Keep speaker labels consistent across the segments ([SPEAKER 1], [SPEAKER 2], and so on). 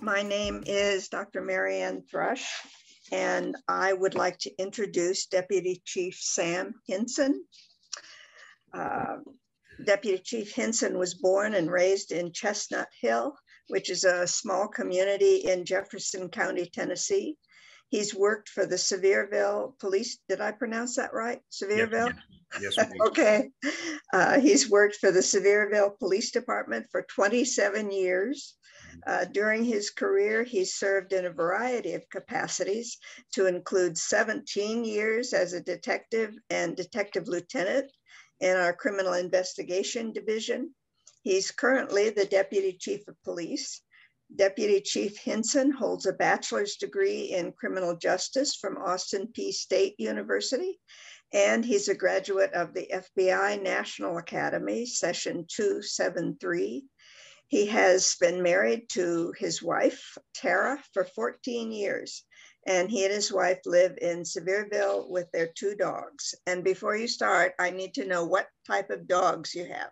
[SPEAKER 1] My name is Dr. Marianne Thrush, and I would like to introduce Deputy Chief Sam Hinson. Deputy Chief Hinson was born and raised in Chestnut Hill, which is a small community in Jefferson County, Tennessee. He's worked for the Sevierville Police, did I pronounce that right? Sevierville?
[SPEAKER 2] Yes.
[SPEAKER 1] Okay. He's worked for the Sevierville Police Department for 27 years. During his career, he served in a variety of capacities to include 17 years as a detective and detective lieutenant in our Criminal Investigation Division. He's currently the Deputy Chief of Police. Deputy Chief Hinson holds a bachelor's degree in criminal justice from Austin Peay State University, and he's a graduate of the FBI National Academy, Session 273. He has been married to his wife, Tara, for 14 years, and he and his wife live in Sevierville with their 2 dogs. And before you start, I need to know what type of dogs you have.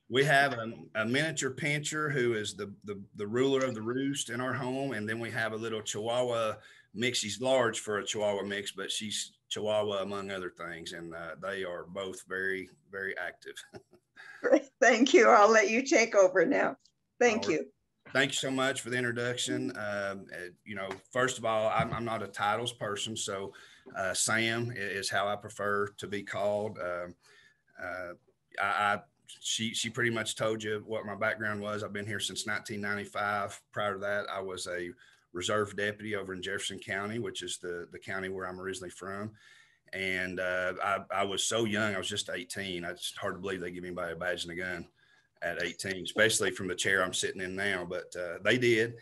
[SPEAKER 2] We have a miniature pincher who is the ruler of the roost in our home. And then we have a little Chihuahua mix. She's large for a Chihuahua mix, but she's Chihuahua among other things. And they are both very, very active.
[SPEAKER 1] Great. Thank you. I'll let you take over now. Thank you.
[SPEAKER 2] Thank you so much for the introduction. First of all, I'm not a titles person, so Sam is how I prefer to be called. She pretty much told you what my background was. I've been here since 1995. Prior to that, I was a reserve deputy over in Jefferson County, which is the county where I'm originally from. And I was so young, I was just 18. It's hard to believe they give anybody a badge and a gun at 18, especially from the chair I'm sitting in now, but they did.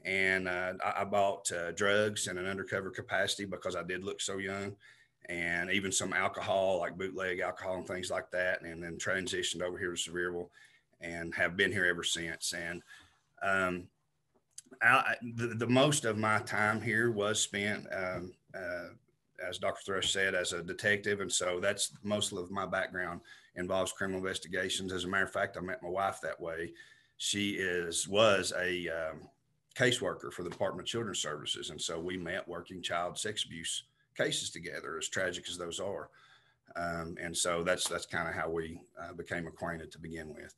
[SPEAKER 2] And I bought drugs in an undercover capacity because I did look so young, and even some alcohol, like bootleg alcohol and things like that, and then transitioned over here to Sevierville and have been here ever since. And the most of my time here was spent, as Dr. Thrush said, as a detective. And so that's most of my background involves criminal investigations. As a matter of fact, I met my wife that way. She was a caseworker for the Department of Children's Services. And so we met working child sex abuse cases together, as tragic as those are. And so that's kind of how we became acquainted to begin with.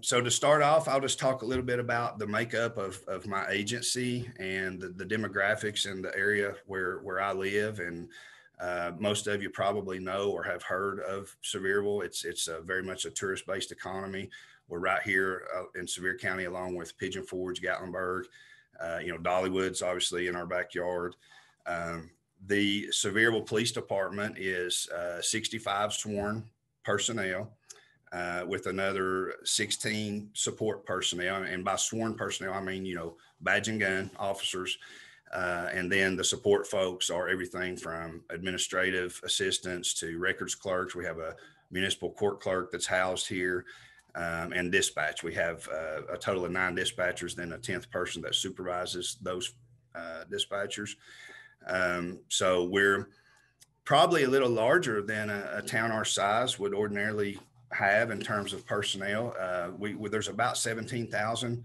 [SPEAKER 2] So to start off, I'll just talk a little bit about the makeup of my agency and the demographics in the area where I live. And most of you probably know or have heard of Sevierville. It's very much a tourist-based economy. We're right here in Sevier County, along with Pigeon Forge, Gatlinburg, Dollywood's obviously in our backyard. The Sevierville Police Department is 65 sworn personnel, with another 16 support personnel. And by sworn personnel, I mean, badge and gun officers. And then the support folks are everything from administrative assistants to records clerks. We have a municipal court clerk that's housed here, and dispatch. We have a total of 9 dispatchers, then a 10th person that supervises those dispatchers. So we're probably a little larger than a town our size would ordinarily have in terms of personnel. There's about 17,000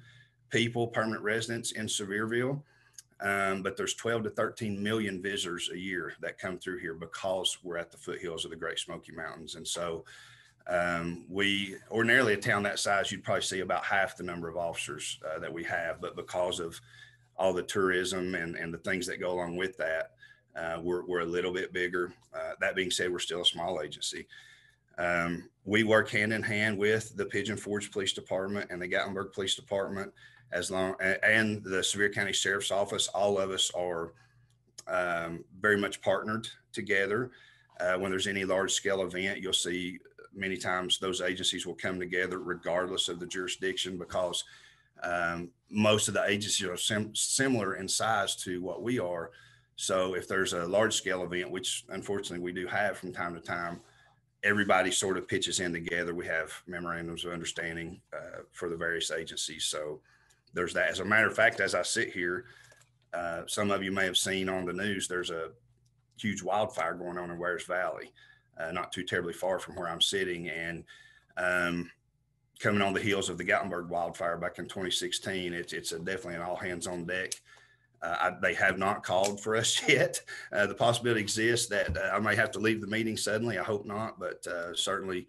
[SPEAKER 2] people, permanent residents in Sevierville, but there's 12 to 13 million visitors a year that come through here because we're at the foothills of the Great Smoky Mountains. And so we ordinarily, a town that size, you'd probably see about half the number of officers that we have, but because of all the tourism and the things that go along with that, we're a little bit bigger. That being said, we're still a small agency. We work hand in hand with the Pigeon Forge Police Department and the Gatlinburg Police Department, and the Sevier County Sheriff's Office. All of us are very much partnered together. When there's any large scale event, you'll see many times those agencies will come together regardless of the jurisdiction, because most of the agencies are similar in size to what we are. So if there's a large scale event, which unfortunately we do have from time to time, everybody sort of pitches in together. We have memorandums of understanding for the various agencies. So there's that. As a matter of fact, as I sit here, some of you may have seen on the news, there's a huge wildfire going on in Wares Valley, not too terribly far from where I'm sitting. And coming on the heels of the Gatlinburg wildfire back in 2016, it's definitely an all hands on deck. They have not called for us yet. The possibility exists that I may have to leave the meeting suddenly. I hope not, but certainly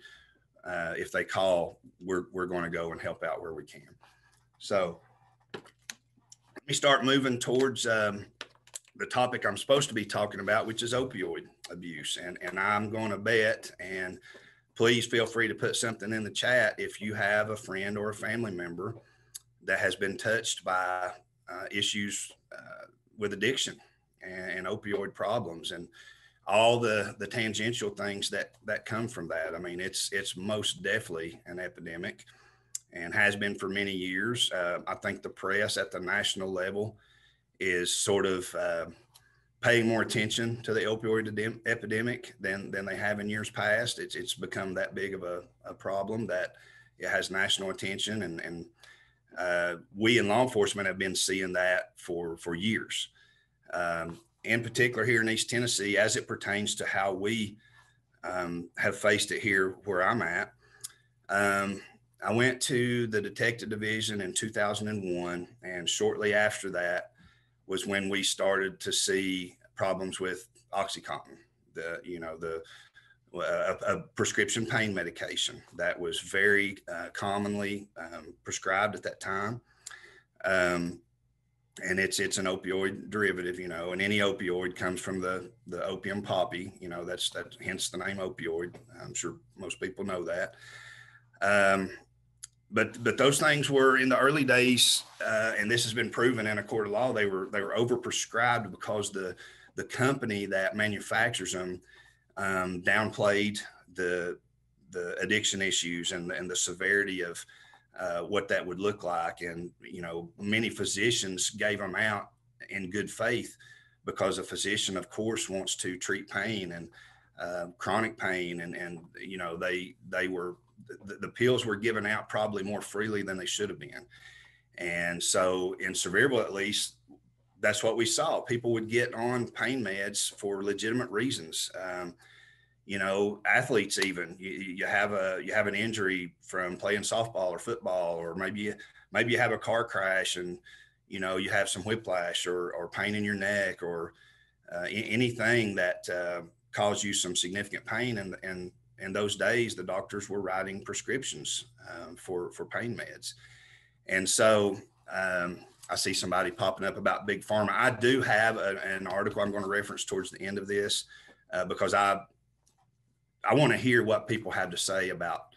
[SPEAKER 2] if they call, we're going to go and help out where we can. So let me start moving towards the topic I'm supposed to be talking about, which is opioid abuse. And I'm going to bet, and please feel free to put something in the chat if you have a friend or a family member that has been touched by issues with addiction and opioid problems and all the tangential things that come from that. I mean, it's most definitely an epidemic and has been for many years. I think the press at the national level is sort of paying more attention to the opioid epidemic than they have in years past. It's become that big of a problem that it has national attention, and we in law enforcement have been seeing that for years. In particular here in East Tennessee, as it pertains to how we have faced it here where I'm at. I went to the detective division in 2001, and shortly after that was when we started to see problems with OxyContin, a prescription pain medication that was very commonly prescribed at that time. And it's an opioid derivative, and any opioid comes from the opium poppy, that's hence the name opioid. I'm sure most people know that. But those things were in the early days, and this has been proven in a court of law, they were overprescribed because the company that manufactures them downplayed the addiction issues and the severity of what that would look like. And, many physicians gave them out in good faith because a physician, of course, wants to treat pain and chronic pain. And they were, the pills were given out probably more freely than they should have been. And so in Sevierville, at least, that's what we saw. People would get on pain meds for legitimate reasons. Athletes, even you have an injury from playing softball or football, or maybe you have a car crash and you have some whiplash or pain in your neck or anything that caused you some significant pain. And in those days, the doctors were writing prescriptions for pain meds. And so I see somebody popping up about Big Pharma. I do have an article I'm going to reference towards the end of this because I want to hear what people have to say about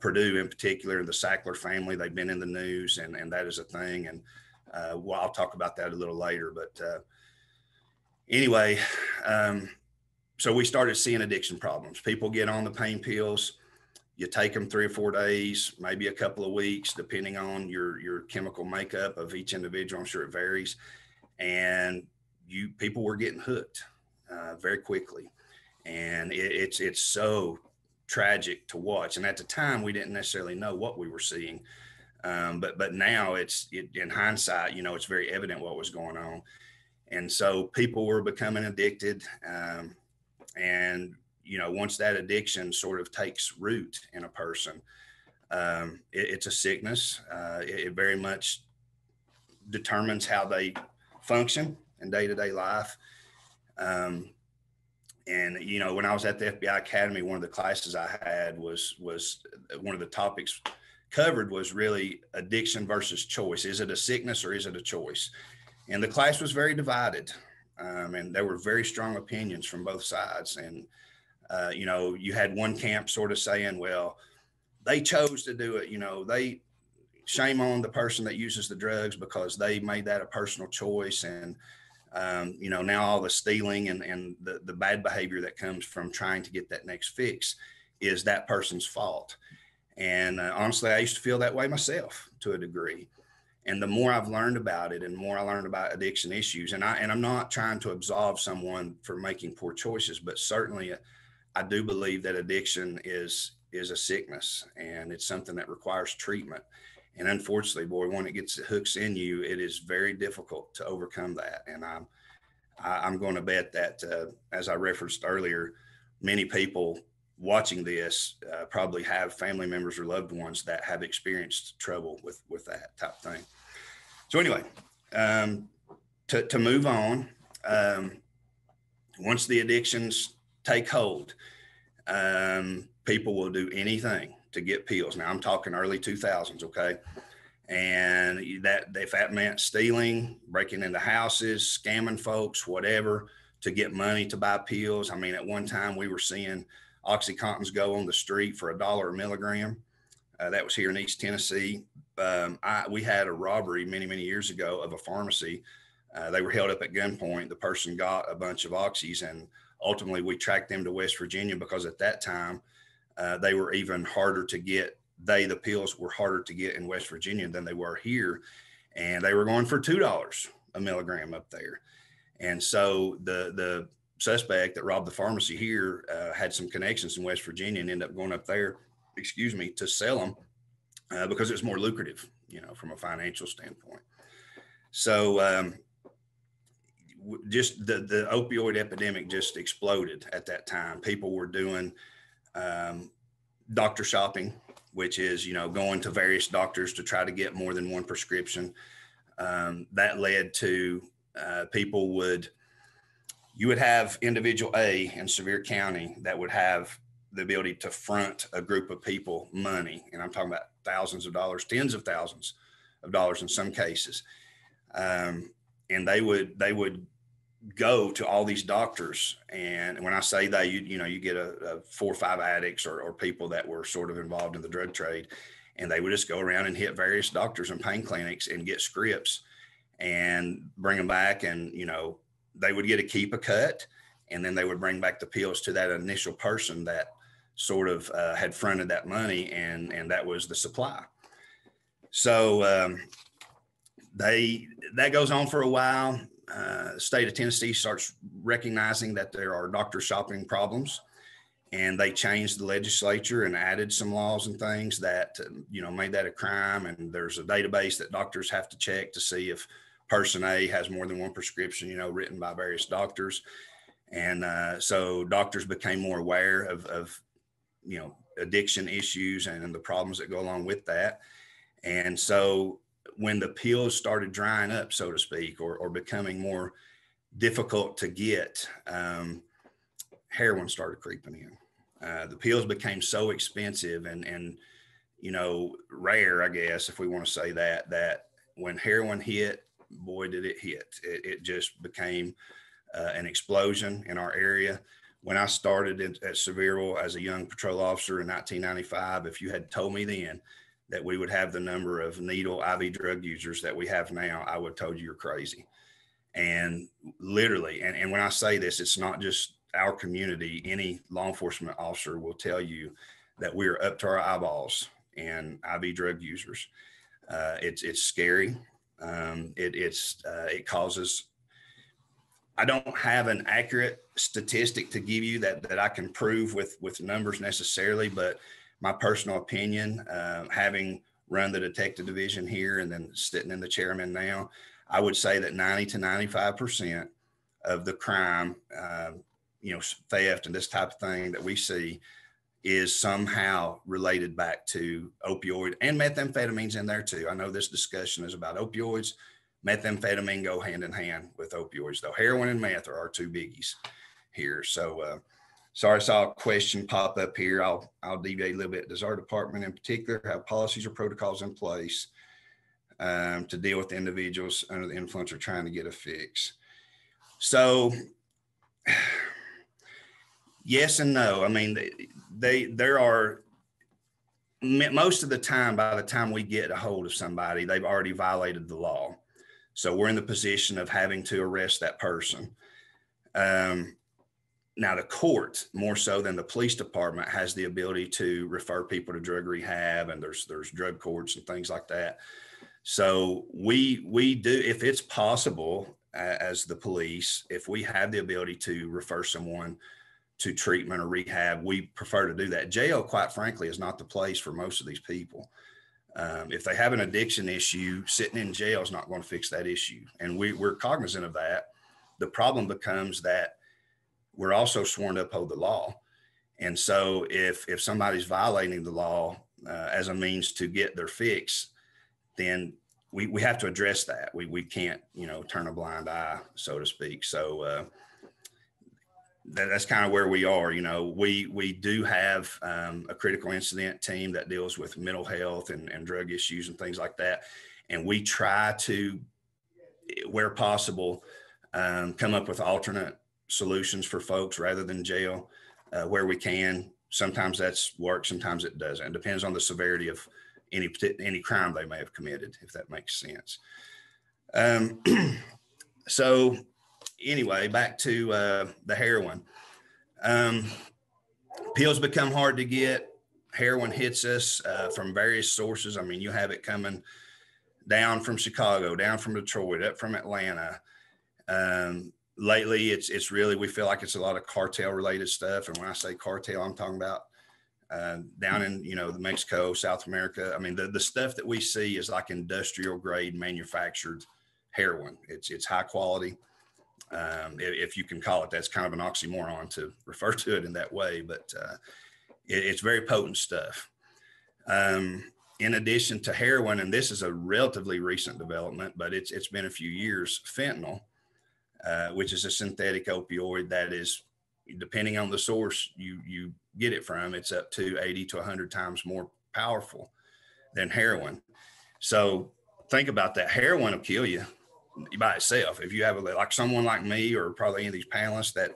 [SPEAKER 2] Purdue in particular, the Sackler family. They've been in the news, and that is a thing. And I'll talk about that a little later. But anyway, so we started seeing addiction problems. People get on the pain pills. You take them 3 or 4 days, maybe a couple of weeks, depending on your chemical makeup of each individual. I'm sure it varies. And people were getting hooked very quickly. And it's so tragic to watch. And at the time, we didn't necessarily know what we were seeing. But now in hindsight, it's very evident what was going on. And so people were becoming addicted. And once that addiction sort of takes root in a person, it's a sickness. It very much determines how they function in day-to-day life. And, when I was at the FBI Academy, one of the classes I had was one of the topics covered was really addiction versus choice. Is it a sickness or is it a choice? And the class was very divided. And there were very strong opinions from both sides. And, you had one camp sort of saying, well, they chose to do it. They shame on the person that uses the drugs because they made that a personal choice. And, now all the stealing and the bad behavior that comes from trying to get that next fix is that person's fault. And honestly, I used to feel that way myself to a degree. And the more I've learned about it and more I learned about addiction issues, and I'm not trying to absolve someone for making poor choices, but certainly I do believe that addiction is a sickness and it's something that requires treatment. And unfortunately, boy, when it gets the hooks in you, it is very difficult to overcome that. And I'm going to bet that, as I referenced earlier, many people watching this probably have family members or loved ones that have experienced trouble with that type of thing. So anyway, to move on, once the addictions take hold, people will do anything to get pills. Now I'm talking early 2000s, okay? And that if that meant stealing, breaking into houses, scamming folks, whatever, to get money to buy pills. I mean, at one time we were seeing Oxycontins go on the street for $1 a milligram. That was here in East Tennessee. We had a robbery many years ago of a pharmacy. They were held up at gunpoint. The person got a bunch of oxys, and ultimately we tracked them to West Virginia because at that time they were even harder to get. The pills were harder to get in West Virginia than they were here, and they were going for $2 a milligram up there. And so the suspect that robbed the pharmacy here had some connections in West Virginia and ended up going up there, to sell them because it was more lucrative, from a financial standpoint. So just the opioid epidemic just exploded at that time. People were doing doctor shopping, which is, going to various doctors to try to get more than one prescription. That led to you would have individual A in Sevier County that would have the ability to front a group of people money. And I'm talking about thousands of dollars, tens of thousands of dollars in some cases. And they would go to all these doctors. And when I say they, you get a 4 or 5 addicts or people that were sort of involved in the drug trade, and they would just go around and hit various doctors and pain clinics and get scripts and bring them back. And, they would get keep a cut, and then they would bring back the pills to that initial person that sort of had fronted that money, and that was the supply. So that goes on for a while. The state of Tennessee starts recognizing that there are doctor shopping problems, and they changed the legislature and added some laws and things that, made that a crime. And there's a database that doctors have to check to see if person A has more than one prescription, written by various doctors. And so doctors became more aware of addiction issues and the problems that go along with that. And so when the pills started drying up, so to speak, or becoming more difficult to get, heroin started creeping in. The pills became so expensive and rare, I guess, if we want to say that when heroin hit, boy, did it hit. It just became an explosion in our area. When I started at Sevierville as a young patrol officer in 1995, if you had told me then that we would have the number of needle IV drug users that we have now, I would have told you you're crazy. And literally, and when I say this, it's not just our community. Any law enforcement officer will tell you that we're up to our eyeballs in IV drug users. It's scary. It causes, I don't have an accurate statistic to give you that I can prove with numbers necessarily, but my personal opinion, having run the detective division here and then sitting in the chairman now, I would say that 90 to 95% of the crime, theft and this type of thing that we see is somehow related back to opioid and methamphetamines in there too. I know this discussion is about opioids. Methamphetamine go hand in hand with opioids, though. Heroin and meth are our two biggies here. So sorry, I saw a question pop up here. I'll deviate a little bit. Does our department in particular have policies or protocols in place to deal with individuals under the influence or trying to get a fix? So yes and no. I mean, there are, most of the time, by the time we get a hold of somebody, they've already violated the law. So we're in the position of having to arrest that person. Now the court, more so than the police department, has the ability to refer people to drug rehab, and there's drug courts and things like that. So we do, if it's possible, as the police, if we have the ability to refer someone to treatment or rehab, we prefer to do that. Jail, quite frankly, is not the place for most of these people. If they have an addiction issue, sitting in jail is not going to fix that issue. And we're cognizant of that. The problem becomes that we're also sworn to uphold the law. And so if somebody's violating the law as a means to get their fix, then we have to address that. We can't, turn a blind eye, so to speak. So that's kind of where we are. We do have a critical incident team that deals with mental health and drug issues and things like that. And we try to, where possible, come up with alternate solutions for folks rather than jail where we can. Sometimes that's work, sometimes it doesn't. It depends on the severity of any crime they may have committed, if that makes sense. So anyway, back to the heroin. Pills become hard to get. Heroin hits us from various sources. I mean, you have it coming down from Chicago, down from Detroit, up from Atlanta. Lately, it's really, we feel like it's a lot of cartel related stuff. And when I say cartel, I'm talking about down in, the Mexico, South America. I mean, the stuff that we see is like industrial grade manufactured heroin. It's high quality. If you can call it, that's kind of an oxymoron to refer to it in that way, but it's very potent stuff. In addition to heroin, and this is a relatively recent development, but it's been a few years, fentanyl, which is a synthetic opioid that is, depending on the source you get it from, it's up to 80 to 100 times more powerful than heroin. So think about that. Heroin will kill you by itself. If you have like someone like me, or probably any of these panelists that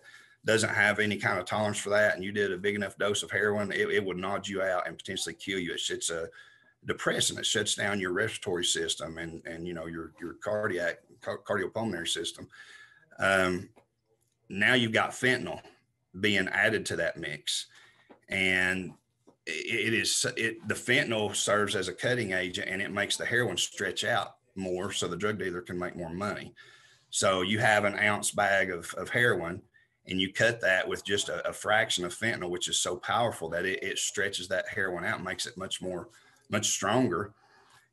[SPEAKER 2] doesn't have any kind of tolerance for that, and you did a big enough dose of heroin, it would nod you out and potentially kill you. It's a depressant. It shuts down your respiratory system and your cardiopulmonary system. Now you've got fentanyl being added to that mix, and the fentanyl serves as a cutting agent, and it makes the heroin stretch out more so the drug dealer can make more money. So you have an ounce bag of heroin, and you cut that with just a fraction of fentanyl, which is so powerful that it stretches that heroin out, makes it much stronger.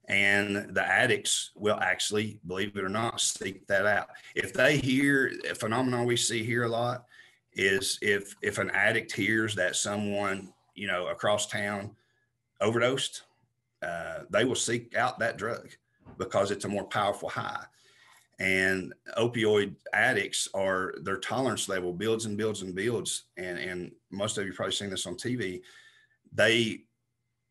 [SPEAKER 2] And the addicts will actually, believe it or not, seek that out. If they hear a phenomenon we see here a lot is if an addict hears that someone, across town overdosed, they will seek out that drug because it's a more powerful high. And opioid addicts their tolerance level builds and builds and builds. And most of you probably seen this on TV. They,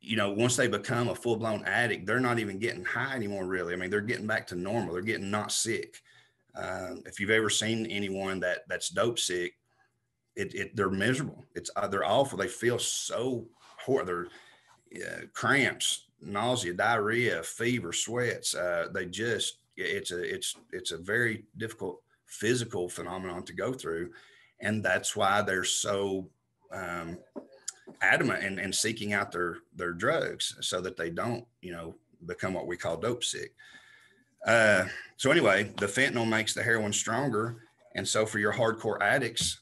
[SPEAKER 2] once they become a full-blown addict, they're not even getting high anymore, really. I mean, they're getting back to normal. They're getting not sick. If you've ever seen anyone that's dope sick, they're miserable. They're awful. They feel so horrible. They're cramps, nausea, diarrhea, fever, sweats. It's a very difficult physical phenomenon to go through. And that's why they're so adamant and seeking out their drugs so that they don't, become what we call dope sick. So anyway, the fentanyl makes the heroin stronger. And so for your hardcore addicts,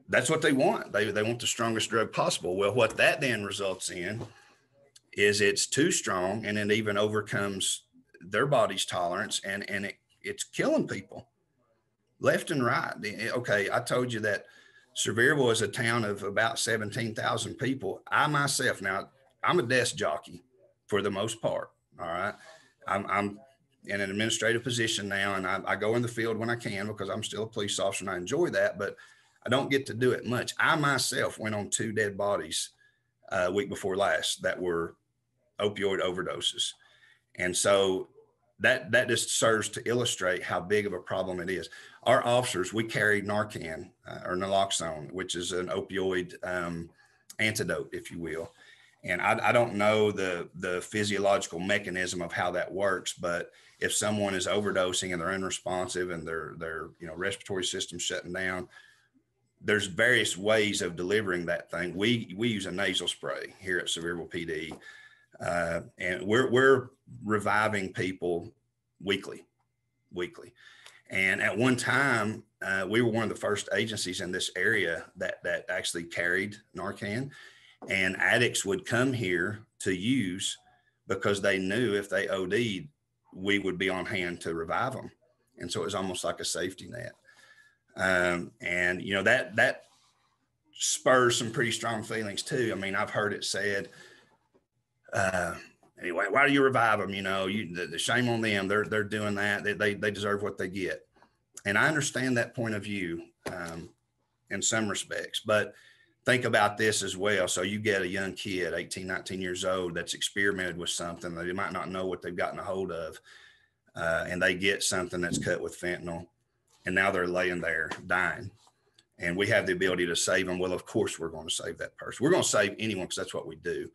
[SPEAKER 2] that's what they want. They want the strongest drug possible. Well, what that then results in is it's too strong, and it even overcomes their body's tolerance, and it's killing people left and right. Okay, I told you that Sevierville is a town of about 17,000 people. I myself, now I'm a desk jockey for the most part. All right. I'm in an administrative position now, and I go in the field when I can because I'm still a police officer and I enjoy that, but I don't get to do it much. I myself went on 2 dead bodies week before last that were opioid overdoses. And so that just serves to illustrate how big of a problem it is. Our officers, we carry Narcan or naloxone, which is an opioid antidote, if you will. And I don't know the physiological mechanism of how that works, but if someone is overdosing and they're unresponsive and their respiratory system shutting down, there's various ways of delivering that thing. We use a nasal spray here at Sevierville PD, and we're reviving people weekly. And at one time, we were one of the first agencies in this area that actually carried Narcan, and addicts would come here to use because they knew if they OD'd, we would be on hand to revive them. And so it was almost like a safety net. And that spurs some pretty strong feelings too. I mean, I've heard it said, anyway, why do you revive them? You know, the shame on them. They're doing that. They deserve what they get. And I understand that point of view in some respects, but think about this as well. So you get a young kid, 18, 19 years old, that's experimented with something that they might not know what they've gotten a hold of. And they get something that's cut with fentanyl, and now they're laying there dying. And we have the ability to save them. Well, of course, we're going to save that person. We're going to save anyone because that's what we do.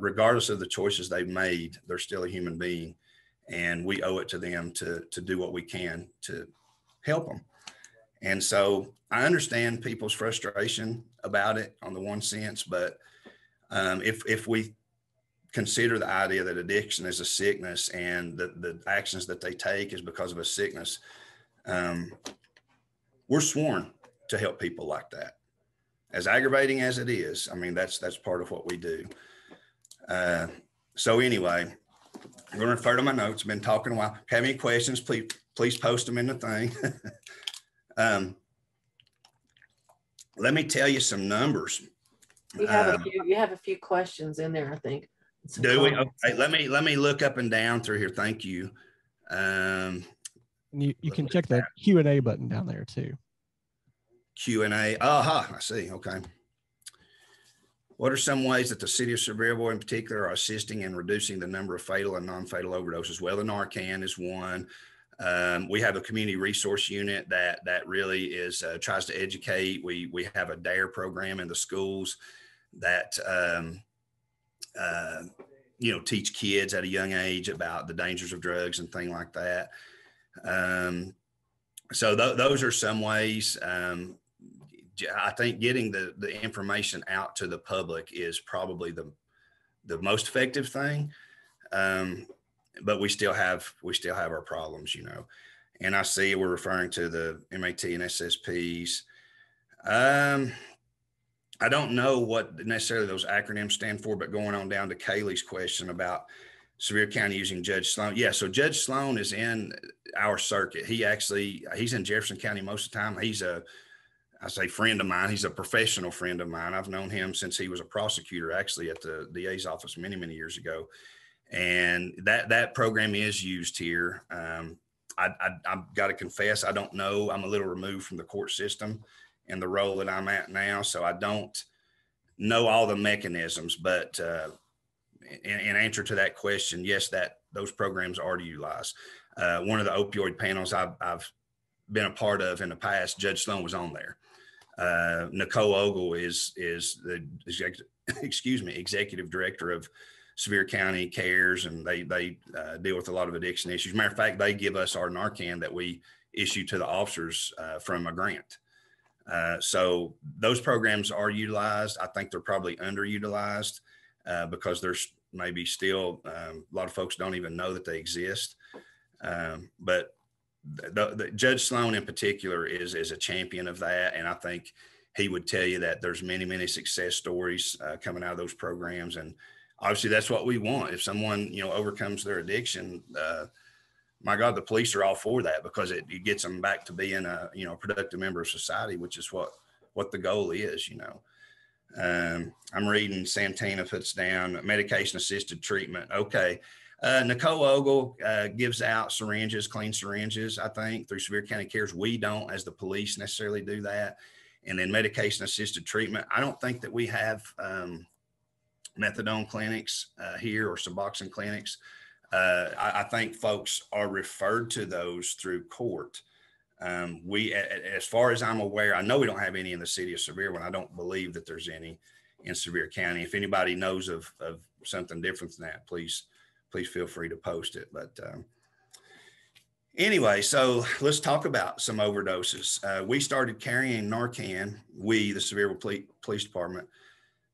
[SPEAKER 2] Regardless of the choices they've made, they're still a human being. And we owe it to them to do what we can to help them. And so I understand people's frustration about it on the one sense, but if we consider the idea that addiction is a sickness and the actions that they take is because of a sickness, we're sworn to help people like that. As aggravating as it is, I mean, that's part of what we do. So anyway, I'm going to refer to my notes. I've been talking a while. Have any questions, please post them in the thing. Let me tell you some numbers.
[SPEAKER 3] You have a few questions in there, I think.
[SPEAKER 2] Do we? Okay, let me look up and down through here. Thank you.
[SPEAKER 4] You can check the Q&A button down there too.
[SPEAKER 2] Q&A. Aha, I see. Okay. What are some ways that the city of Sevierville in particular are assisting in reducing the number of fatal and non-fatal overdoses? Well, the Narcan is one. We have a community resource unit that really is tries to educate. We have a DARE program in the schools that teach kids at a young age about the dangers of drugs and things like that. So those are some ways. I think getting the information out to the public is probably the most effective thing. But we still have our problems, you know. And I see we're referring to the MAT and SSPs. I don't know what necessarily those acronyms stand for, but going on down to Kaylee's question about Sevier County using Judge Sloan. Yeah, so Judge Sloan is in our circuit. He's in Jefferson County most of the time. He's I say friend of mine. He's a professional friend of mine. I've known him since he was a prosecutor, actually, at the DA's office many, many years ago. And that program is used here. I've got to confess, I don't know. I'm a little removed from the court system and the role that I'm at now, so I don't know all the mechanisms. But in answer to that question, yes, those programs are utilized. One of the opioid panels I've been a part of in the past, Judge Sloan was on there. Nicole Ogle is the executive director of Sevier County Cares, and they deal with a lot of addiction issues. Matter of fact, they give us our Narcan that we issue to the officers from a grant. So those programs are utilized. I think they're probably underutilized because there's maybe still a lot of folks don't even know that they exist. But the Judge Sloan in particular is a champion of that. And I think he would tell you that there's many, many success stories coming out of those programs. And obviously that's what we want. If someone, overcomes their addiction, my God, the police are all for that because it gets them back to being a productive member of society, which is what the goal is, I'm reading Santana puts down medication assisted treatment. Okay. Nicole Ogle gives out syringes, clean syringes, I think, through Sevier County Cares. We don't, as the police, necessarily do that. And then medication assisted treatment. I don't think that we have methadone clinics here or Suboxone clinics. I think folks are referred to those through court. We, as far as I'm aware, I know we don't have any in the city of Sevierville. I don't believe that there's any in Sevier County. If anybody knows of something different than that, please feel free to post it. But anyway, so let's talk about some overdoses. We started carrying Narcan. We, the Sevierville Police Department,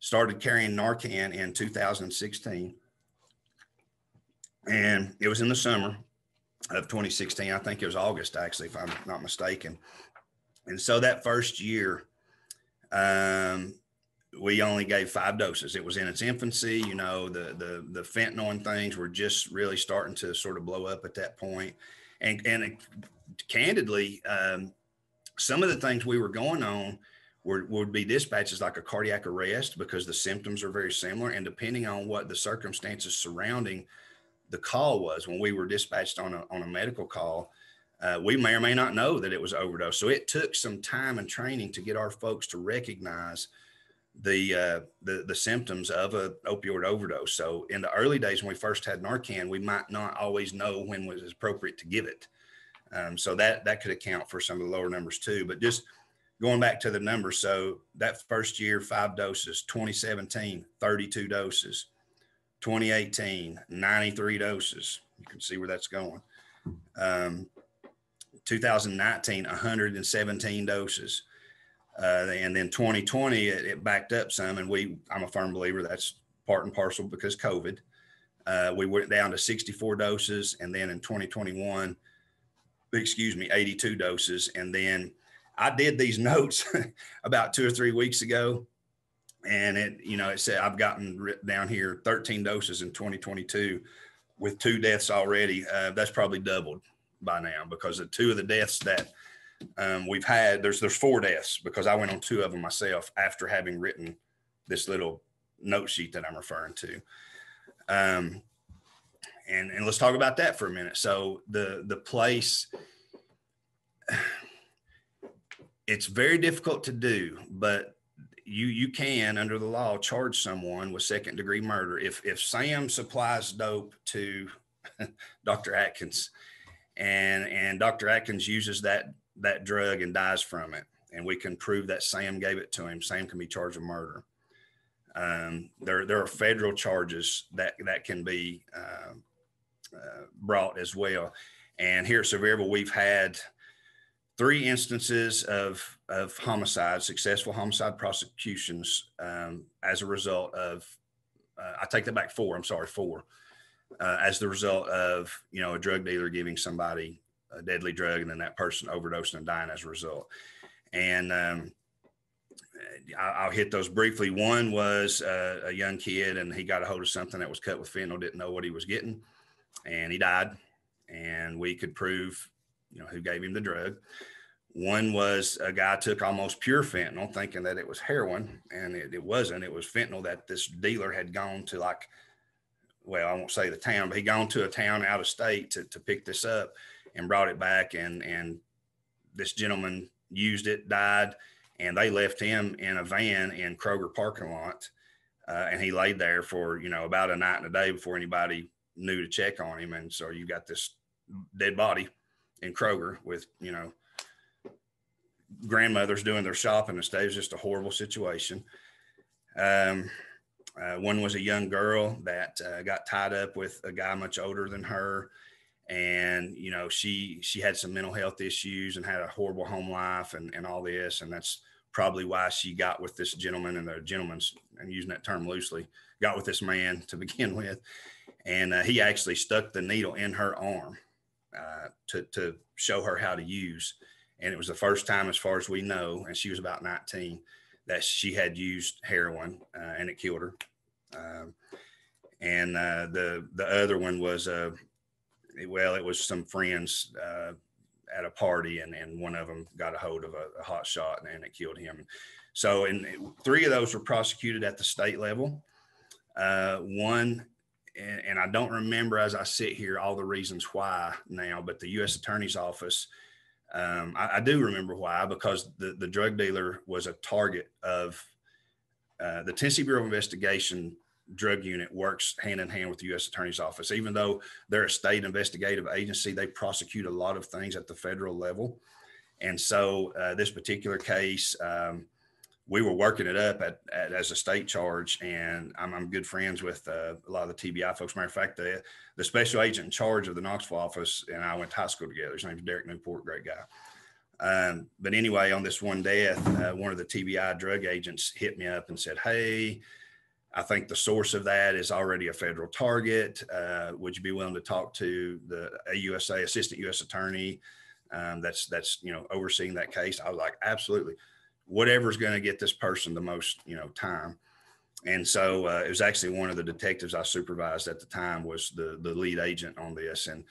[SPEAKER 2] started carrying Narcan in 2016. And it was in the summer of 2016. I think it was August, actually, if I'm not mistaken. And so that first year, we only gave 5 doses. It was in its infancy. The fentanyl and things were just really starting to sort of blow up at that point. And candidly, some of the things we were going on would be dispatched as like a cardiac arrest because the symptoms are very similar. And depending on what the circumstances surrounding the call was, when we were dispatched on a medical call, we may or may not know that it was overdose. So it took some time and training to get our folks to recognize the symptoms of an opioid overdose. So in the early days when we first had Narcan, we might not always know when was appropriate to give it. So that could account for some of the lower numbers too. But just going back to the numbers, so that first year, 5 doses, 2017, 32 doses, 2018, 93 doses. You can see where that's going. 2019, 117 doses. And then 2020, it backed up some. And I'm a firm believer that's part and parcel because COVID. We went down to 64 doses. And then in 2021, 82 doses. And then I did these notes about 2 or 3 weeks ago. And it said I've gotten written down here 13 doses in 2022 with 2 deaths already. That's probably doubled by now because of 2 of the deaths that we've had. There's 4 deaths because I went on 2 of them myself after having written this little note sheet that I'm referring to. And let's talk about that for a minute. So the place, it's very difficult to do, but you can, under the law, charge someone with second-degree murder. If Sam supplies dope to Dr. Atkins and Dr. Atkins uses that drug and dies from it, and we can prove that Sam gave it to him, Sam can be charged with murder. There are federal charges that can be brought as well. And here at Sevierville, we've had 3 instances of homicide, successful homicide prosecutions as a result of, I take that back, 4, I'm sorry, 4, as the result of, a drug dealer giving somebody a deadly drug and then that person overdosing and dying as a result. And I'll hit those briefly. One was a young kid, and he got a hold of something that was cut with fentanyl, didn't know what he was getting, and he died. And we could prove, who gave him the drug. One was a guy took almost pure fentanyl thinking that it was heroin, and it wasn't. It was fentanyl that this dealer had gone to, I won't say the town, but he'd gone to a town out of state to pick this up and brought it back. And this gentleman used it, died, and they left him in a van in Kroger parking lot. And he laid there for, about a night and a day before anybody knew to check on him. And so you got this dead body in Kroger with, grandmothers doing their shopping and stuff. It was just a horrible situation. One was a young girl that got tied up with a guy much older than her. And, she had some mental health issues and had a horrible home life and all this. And that's probably why she got with this gentleman, and the gentleman's, and using that term loosely, got with this man to begin with. And he actually stuck the needle in her arm to show her how to use. And it was the first time, as far as we know, and she was about 19, that she had used heroin, and it killed her. And the other one was, it was some friends at a party, and one of them got a hold of a hot shot, and it killed him. So, and 3 of those were prosecuted at the state level. One, and I don't remember as I sit here all the reasons why now, but the U.S. Attorney's Office, I do remember why, because the drug dealer was a target of the Tennessee Bureau of Investigation drug unit works hand in hand with the U.S. Attorney's Office. Even though they're a state investigative agency, they prosecute a lot of things at the federal level. And so this particular case, we were working it up as a state charge, and I'm good friends with a lot of the TBI folks. Matter of fact, the special agent in charge of the Knoxville office and I went to high school together. His name's Derek Newport, great guy. But anyway, on this one death, one of the TBI drug agents hit me up and said, "Hey, I think the source of that is already a federal target. Would you be willing to talk to the AUSA, Assistant U.S. Attorney, that's overseeing that case?" I was like, absolutely. Whatever's going to get this person the most, time. And so it was actually one of the detectives I supervised at the time was the lead agent on this. And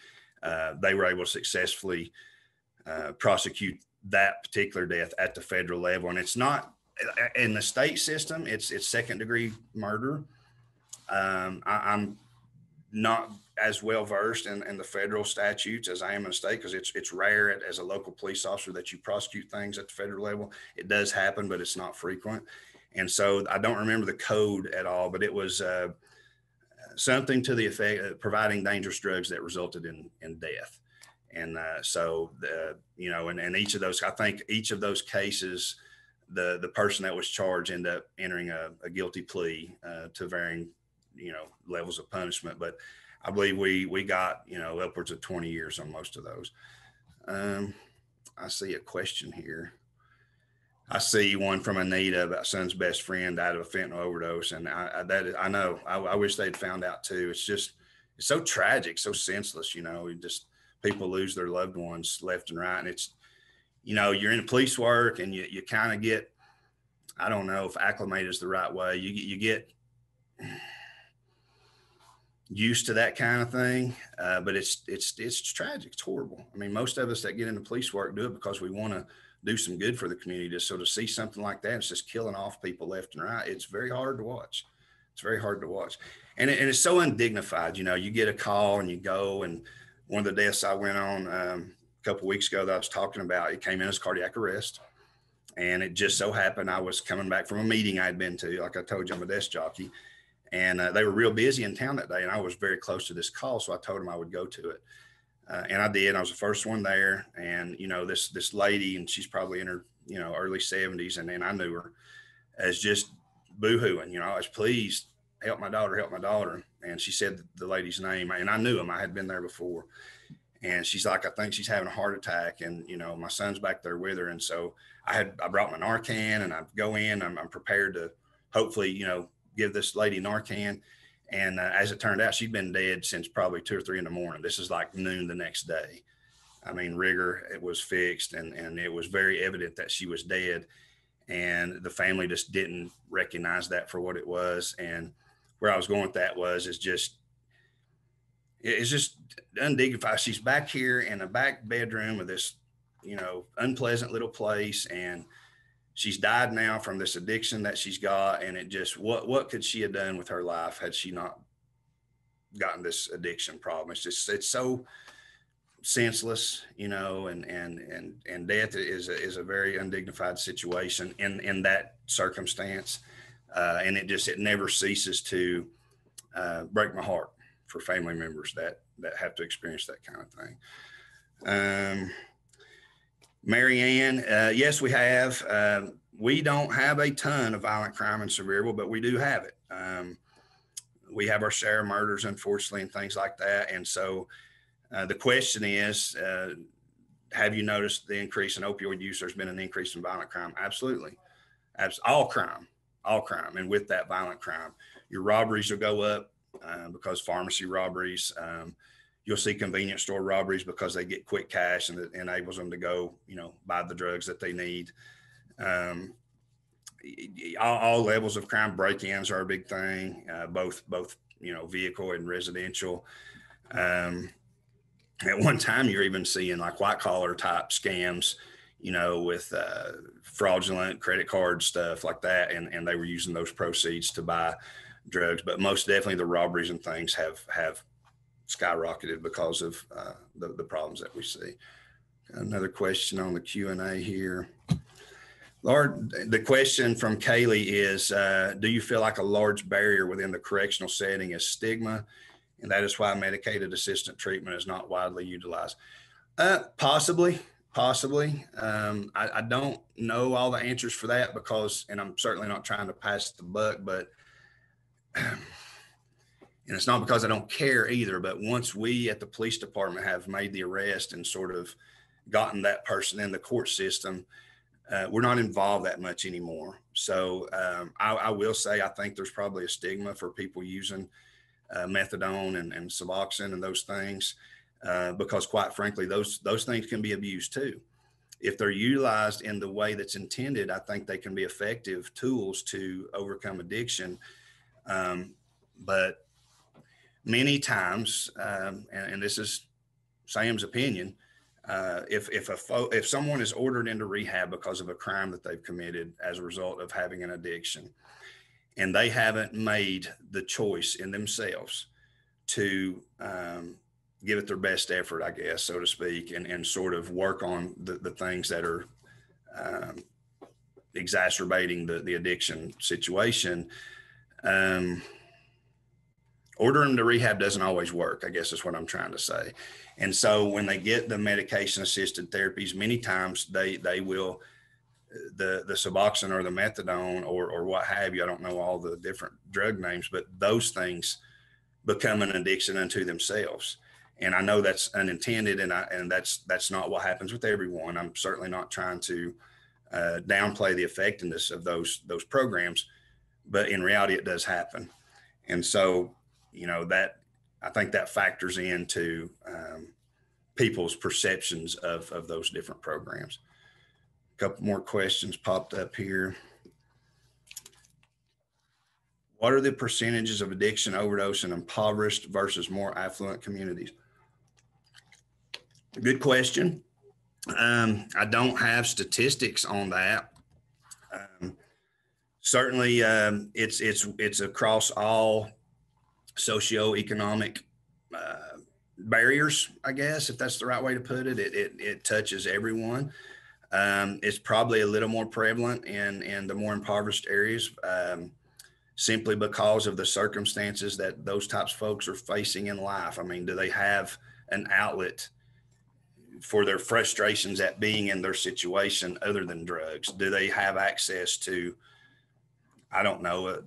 [SPEAKER 2] they were able to successfully prosecute that particular death at the federal level. And it's not in the state system, it's second degree murder. I'm not as well versed in the federal statutes as I am in the state, because it's rare as a local police officer that you prosecute things at the federal level. It does happen, but it's not frequent. And so I don't remember the code at all, but it was something to the effect of providing dangerous drugs that resulted in death. And and each of those, I think each of those cases, the person that was charged ended up entering a guilty plea to varying, levels of punishment. But I believe we got, upwards of 20 years on most of those. I see a question here. I see one from Anita about son's best friend died of a fentanyl overdose. And I know, I wish they'd found out too. It's so tragic, so senseless, just people lose their loved ones left and right. And it's, you're in police work and you kind of get, I don't know if acclimated is the right way. You get used to that kind of thing. But it's tragic. It's horrible. I mean, most of us that get into police work do it because we want to do some good for the community. So to see something like that, it's just killing off people left and right. It's very hard to watch. It's very hard to watch. And it's so undignified. You get a call and you go, and one of the deaths I went on a couple of weeks ago that I was talking about, it came in as cardiac arrest. And it just so happened I was coming back from a meeting I'd been to. Like I told you, I'm a desk jockey. And they were real busy in town that day. And I was very close to this call. So I told them I would go to it. And I did. I was the first one there. And, this lady, and she's probably in her, early 70s. And then I knew her as just boo-hooing, I was, please help my daughter. And she said the lady's name. And I knew him. I had been there before. And she's like, I think she's having a heart attack. And, my son's back there with her. And so I brought my Narcan, and I go in, I'm prepared to hopefully, give this lady Narcan. And as it turned out, she'd been dead since probably 2 or 3 in the morning. This is like noon the next day. I mean, rigor, it was fixed, and it was very evident that she was dead. And the family just didn't recognize that for what it was. And where I was going with that it's just undignified. She's back here in a back bedroom of this, unpleasant little place. And she's died now from this addiction that she's got. And it just, what could she have done with her life had she not gotten this addiction problem? It's so senseless, and death is a very undignified situation in that circumstance. And it never ceases to break my heart for family members that have to experience that kind of thing. Mary Ann, yes, we have. We don't have a ton of violent crime in Sevierville, but we do have it. We have our share of murders, unfortunately, and things like that. And so the question is, have you noticed the increase in opioid use? There's been an increase in violent crime. Absolutely. All crime. And with that violent crime, your robberies will go up because pharmacy robberies. You'll see convenience store robberies because they get quick cash, and it enables them to go, buy the drugs that they need. All levels of crime. Break-ins are a big thing, both vehicle and residential. At one time, you're even seeing like white collar type scams, with fraudulent credit card stuff like that, and they were using those proceeds to buy drugs. But most definitely, the robberies and things have skyrocketed because of the problems that we see. Another question on the Q&A here. Lord, the question from Kaylee is, do you feel like a large barrier within the correctional setting is stigma, and that is why medicated assistant treatment is not widely utilized? Possibly. I don't know all the answers for that and I'm certainly not trying to pass the buck, but and it's not because I don't care either, but once we at the police department have made the arrest and sort of gotten that person in the court system, we're not involved that much anymore. So I will say, I think there's probably a stigma for people using methadone and Suboxone and those things, because quite frankly, those things can be abused too. If they're utilized in the way that's intended, I think they can be effective tools to overcome addiction. But many times, and this is Sam's opinion, if someone is ordered into rehab because of a crime that they've committed as a result of having an addiction, and they haven't made the choice in themselves to give it their best effort, I guess, so to speak, and sort of work on the things that are exacerbating the addiction situation, ordering them to rehab doesn't always work, I guess is what I'm trying to say. And so when they get the medication assisted therapies, many times they will, the Suboxone or the methadone or what have you, I don't know all the different drug names, but those things become an addiction unto themselves. And I know that's unintended, and that's not what happens with everyone. I'm certainly not trying to downplay the effectiveness of those programs, but in reality, it does happen. And so, that I think that factors into people's perceptions of those different programs. A couple more questions popped up here. What are the percentages of addiction, overdose in impoverished versus more affluent communities? Good question. I don't have statistics on that. Certainly, it's across all socioeconomic barriers, I guess, if that's the right way to put it. It touches everyone. It's probably a little more prevalent in the more impoverished areas, simply because of the circumstances that those types of folks are facing in life. I mean, do they have an outlet for their frustrations at being in their situation other than drugs? Do they have access to, I don't know, a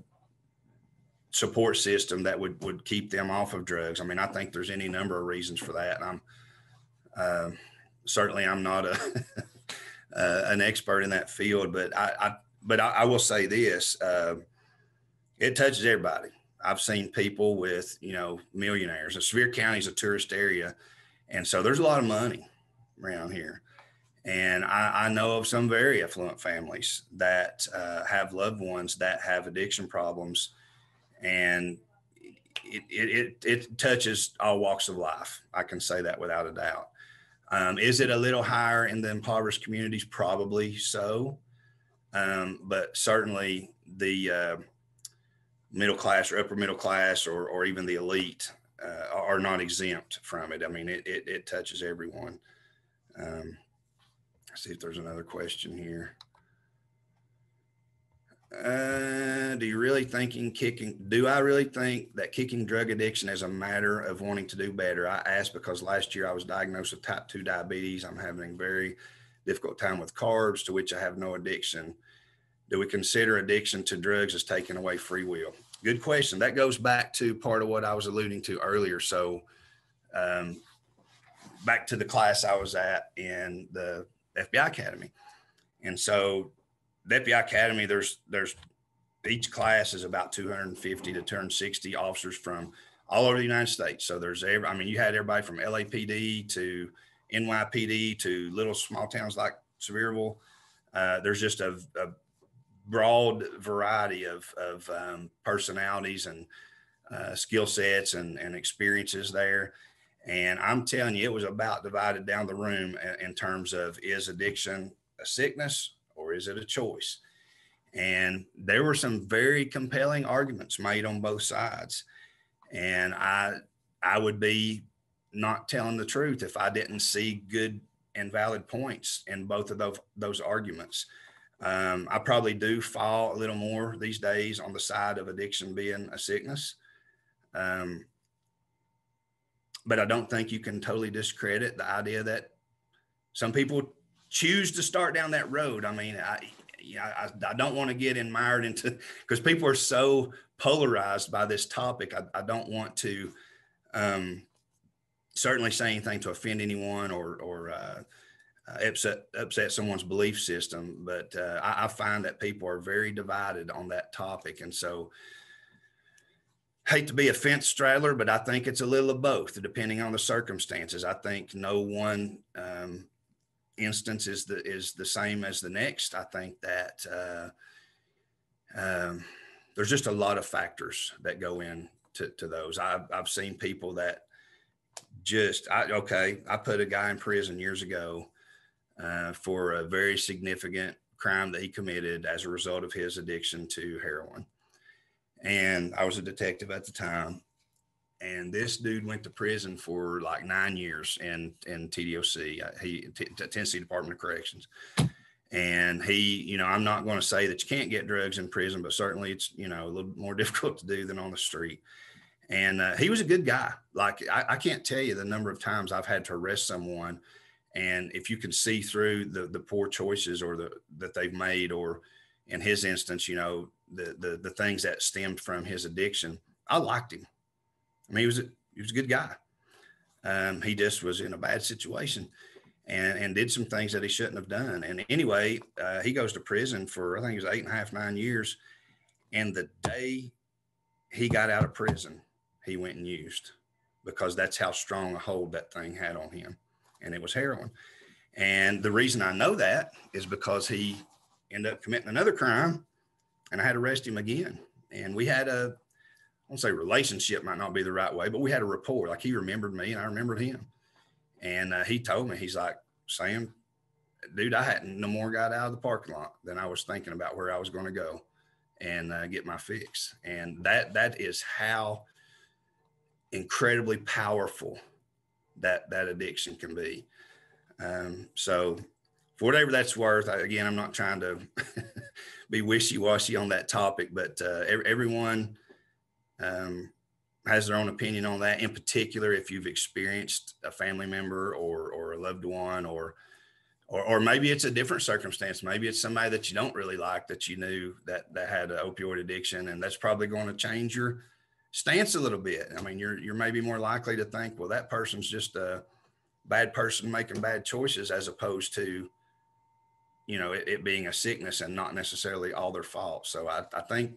[SPEAKER 2] support system that would keep them off of drugs? I mean, I think there's any number of reasons for that. And I'm certainly I'm not an expert in that field, but I will say this, it touches everybody. I've seen people with, millionaires. Sevier County is a tourist area, and so there's a lot of money around here. And I know of some very affluent families that have loved ones that have addiction problems, and it touches all walks of life. I can say that without a doubt. Is it a little higher in the impoverished communities? Probably so. But certainly the middle class or upper middle class or even the elite are not exempt from it. I mean, it touches everyone. Let's see if there's another question here. Do I really think that kicking drug addiction is a matter of wanting to do better? I ask because last year I was diagnosed with type 2 diabetes. I'm having a very difficult time with carbs, to which I have no addiction. Do we consider addiction to drugs as taking away free will? Good question. That goes back to part of what I was alluding to earlier. So back to the class I was at in the FBI Academy. And so the FBI Academy, there's each class is about 250 to 260 officers from all over the United States. So you had everybody from LAPD to NYPD to little small towns like Sevierville. There's just a broad variety of personalities and skill sets and experiences there. And I'm telling you, it was about divided down the room in terms of, is addiction a sickness or is it a choice? And there were some very compelling arguments made on both sides. And I would be not telling the truth if I didn't see good and valid points in both of those arguments. I probably do fall a little more these days on the side of addiction being a sickness. But I don't think you can totally discredit the idea that some people choose to start down that road. I mean, I don't want to get mired into, because people are so polarized by this topic. I don't want to certainly say anything to offend anyone or upset someone's belief system. But I find that people are very divided on that topic. And so, hate to be a fence straddler, but I think it's a little of both, depending on the circumstances. I think no one instance is the same as the next. I think that there's just a lot of factors that go into those. I've seen people that I put a guy in prison years ago for a very significant crime that he committed as a result of his addiction to heroin. And I was a detective at the time. And this dude went to prison for like 9 years in TDOC, Tennessee Department of Corrections. And he, I'm not going to say that you can't get drugs in prison, but certainly it's, a little more difficult to do than on the street. And he was a good guy. Like, I can't tell you the number of times I've had to arrest someone. And if you can see through the poor choices or that they've made, or in his instance, the things that stemmed from his addiction, I liked him. I mean, he was a good guy. He just was in a bad situation and did some things that he shouldn't have done. And anyway, he goes to prison for, I think it was 8.5, 9 years. And the day he got out of prison, he went and used, because that's how strong a hold that thing had on him. And it was heroin. And the reason I know that is because he ended up committing another crime, and I had to arrest him again. And we had I won't say relationship, might not be the right way, but we had a rapport. Like, he remembered me and I remembered him. And he told me, he's like, Sam, dude, I hadn't no more got out of the parking lot than I was thinking about where I was going to go and get my fix. And that is how incredibly powerful that addiction can be. So for whatever that's worth, again, I'm not trying to be wishy-washy on that topic, but everyone has their own opinion on that. In particular, if you've experienced a family member or a loved one, or maybe it's a different circumstance. Maybe it's somebody that you don't really like that you knew that had an opioid addiction, and that's probably going to change your stance a little bit. I mean, you're maybe more likely to think, well, that person's just a bad person making bad choices, as opposed to, it being a sickness and not necessarily all their fault. So I think,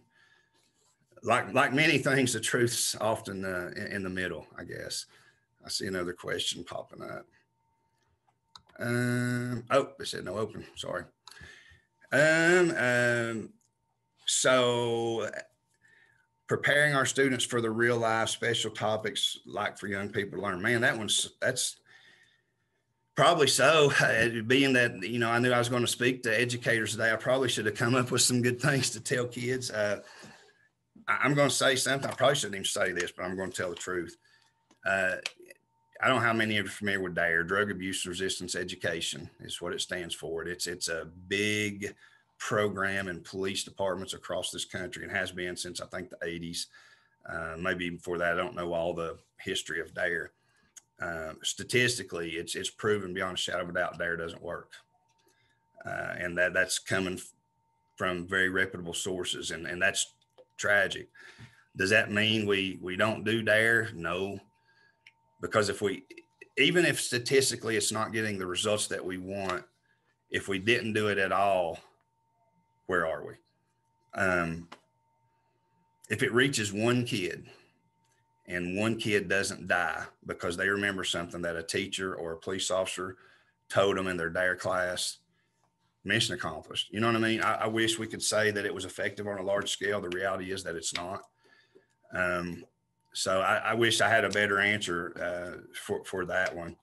[SPEAKER 2] like many things, the truth's often in the middle, I guess. I see another question popping up. They said no open. Sorry. So preparing our students for the real life special topics, like for young people to learn, man, that's probably so. Being that, I knew I was going to speak to educators today, I probably should have come up with some good things to tell kids. I'm going to say something. I probably shouldn't even say this, but I'm going to tell the truth. I don't know how many of you are familiar with DARE, Drug Abuse Resistance Education is what it stands for. It's a big program in police departments across this country, and has been since, I think, the 80s. Maybe even before that. I don't know all the history of DARE. Statistically, it's proven beyond a shadow of a doubt DARE doesn't work. And that's coming from very reputable sources, and that's tragic. Does that mean we don't do DARE? No. Because even if statistically it's not getting the results that we want, if we didn't do it at all, where are we? If it reaches one kid and one kid doesn't die because they remember something that a teacher or a police officer told them in their DARE class, mission accomplished. You know what I mean? I wish we could say that it was effective on a large scale. The reality is that it's not. So I wish I had a better answer for that one.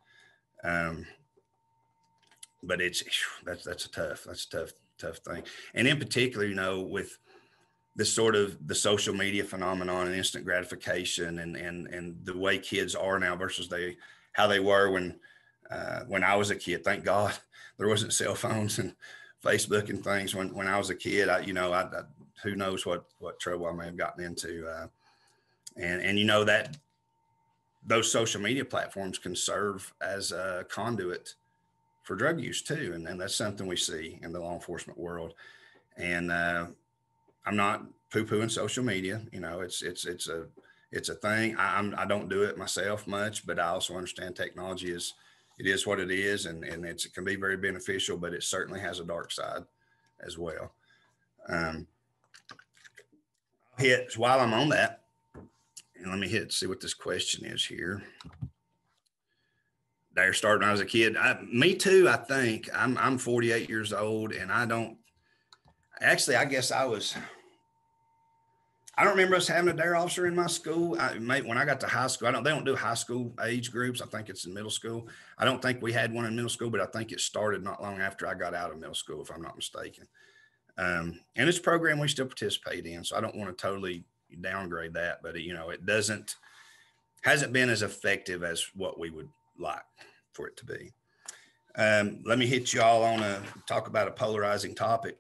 [SPEAKER 2] But that's a tough thing. And in particular, with this sort of the social media phenomenon and instant gratification and the way kids are now versus how they were when I was a kid. Thank God there wasn't cell phones and Facebook and things when I was a kid. Who knows what trouble I may have gotten into. And that those social media platforms can serve as a conduit for drug use too. And that's something we see in the law enforcement world. And I'm not poo-pooing social media. It's a thing. I don't do it myself much, but I also understand technology is what it is. And it can be very beneficial, but it certainly has a dark side as well. While I'm on that, and let me see what this question is here. DARE started when I was a kid. Me too, I think. I'm 48 years old, and I guess I I don't remember us having a DARE officer in my school. When I got to high school, they don't do high school age groups. I think it's in middle school. I don't think we had one in middle school, but I think it started not long after I got out of middle school, if I'm not mistaken. And it's a program we still participate in. So I don't want to totally downgrade that, but it hasn't been as effective as what we would like for it to be. Let me hit you all talk about a polarizing topic.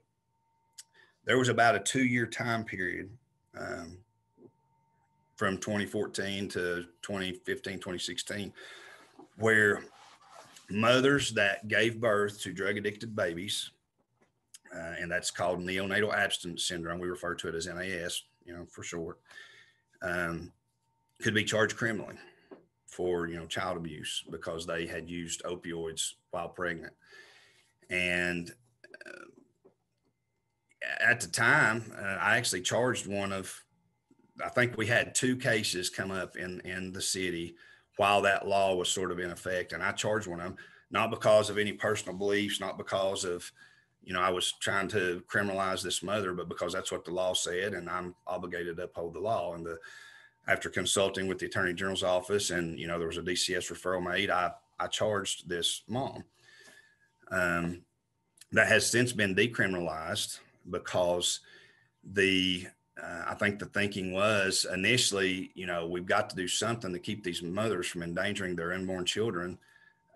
[SPEAKER 2] There was about a 2-year time period from 2014 to 2015, 2016, where mothers that gave birth to drug addicted babies, and that's called neonatal abstinence syndrome, we refer to it as NAS, for short, could be charged criminally for, child abuse because they had used opioids while pregnant. And at the time, I actually charged I think we had 2 cases come up in the city while that law was sort of in effect. And I charged one of them, not because of any personal beliefs, not because of, I was trying to criminalize this mother, but because that's what the law said, and I'm obligated to uphold the law. And after consulting with the Attorney General's office, and, there was a DCS referral made, I charged this mom. That has since been decriminalized because I think the thinking was initially, we've got to do something to keep these mothers from endangering their unborn children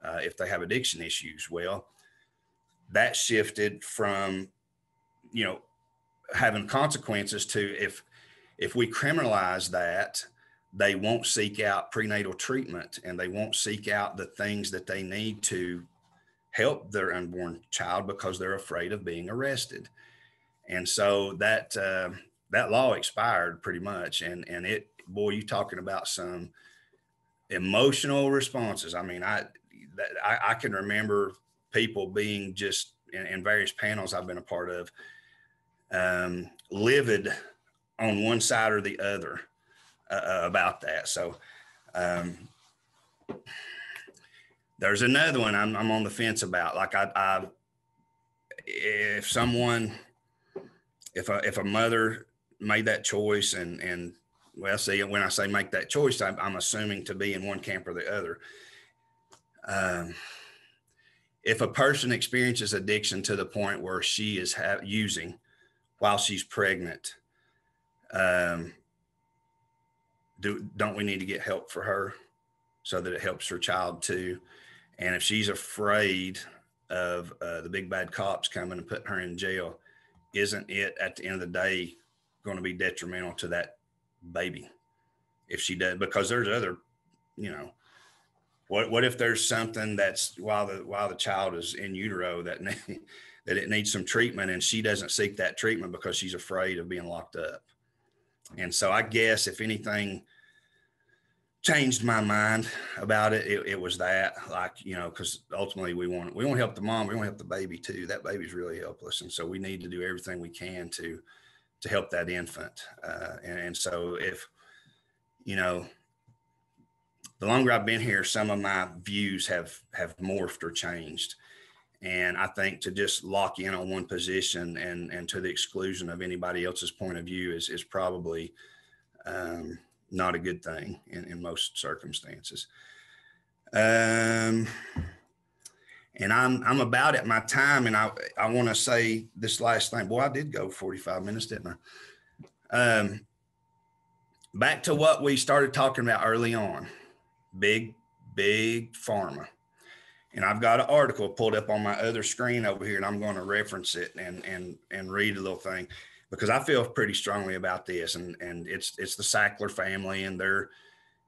[SPEAKER 2] if they have addiction issues. Well, that shifted from, having consequences to if we criminalize that, they won't seek out prenatal treatment and they won't seek out the things that they need to help their unborn child because they're afraid of being arrested. And so that law expired pretty much. And boy, you talking about some emotional responses. I mean, I can remember people being just in various panels I've been a part of, livid on one side or the other about that. So there's another one I'm on the fence about. Like if a mother made that choice and well, see, when I say make that choice, I'm assuming to be in one camp or the other. If a person experiences addiction to the point where she is using while she's pregnant, don't we need to get help for her so that it helps her child too? And if she's afraid of the big bad cops coming and putting her in jail, isn't it at the end of the day going to be detrimental to that baby if she does? Because there's other, what if there's something that's while the child is in utero that it needs some treatment and she doesn't seek that treatment because she's afraid of being locked up? And so I guess if anything changed my mind about it, it was that, like, because ultimately we want to help the mom, we want to help the baby too. That baby's really helpless, and so we need to do everything we can to help that infant. And so if the longer I've been here, some of my views have morphed or changed. And I think to just lock in on one position and to the exclusion of anybody else's point of view is probably not a good thing in most circumstances. And I'm about at my time, and I want to say this last thing. Boy, I did go 45 minutes, didn't I? Back to what we started talking about early on, big pharma. And I've got an article pulled up on my other screen over here, and I'm going to reference it and read a little thing because I feel pretty strongly about this. And it's the Sackler family, and they're,